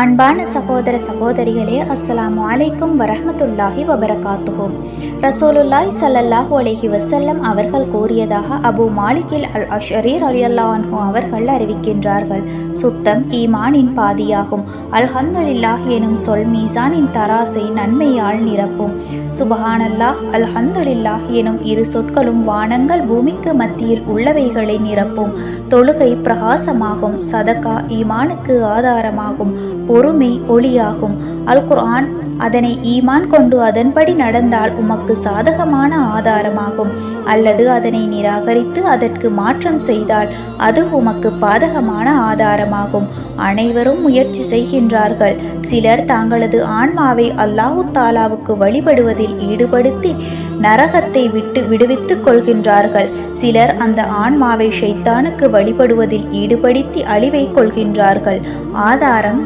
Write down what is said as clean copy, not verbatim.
அன்பான சகோதர சகோதரிகளே, அஸ்ஸலாமு அலைக்கும் வரஹ்மத்துல்லாஹி வபரகாத்துஹு. ரசூலுல்லாஹி ஸல்லல்லாஹு அலைஹி வஸல்லம் அவர்கள் கூறியதாக அபு மாலிகில் அல் அஷ்அரி ரலியல்லாஹு அன்ஹு அவர்கள் அறிவிக்கின்றார்கள். சுத்தம் ஈமானின் பாதியாகும். அல்ஹம்துலில்லாஹ் எனும் சொல் மீசானின் தராசை நன்மையால் நிரப்பும். சுபஹானல்லாஹ் அல்ஹம்துலில்லாஹ் எனும் இரு சொற்களும் வானங்கள் பூமிக்கு மத்தியில் உள்ளவைகளை நிரப்பும். தொழுகை பிரகாசமாகும். சதகா ஈமானுக்கு ஆதாரமாகும். பொறுமை ஒளியாகும். அல் குர்ஆன் அதனை ஈமான் கொண்டு அதன்படி நடந்தால் உமக்கு சாதகமான ஆதாரமாகும். அல்லது அதனை நிராகரித்து அதற்கு மாற்றம் செய்தால் அது உமக்கு பாதகமான ஆதாரமாகும். அனைவரும் முயற்சி செய்கின்றார்கள். சிலர் தங்களது ஆன்மாவை அல்லாஹு தாலாவுக்கு வழிபடுவதில் ஈடுபடுத்தி நரகத்தை விட்டு விடுவித்துக் கொள்கின்றார்கள். சிலர் அந்த ஆன்மாவை ஷைத்தானுக்கு வழிபடுவதில் ஈடுபடுத்தி அழிவை கொள்கின்றார்கள். ஆதாரம்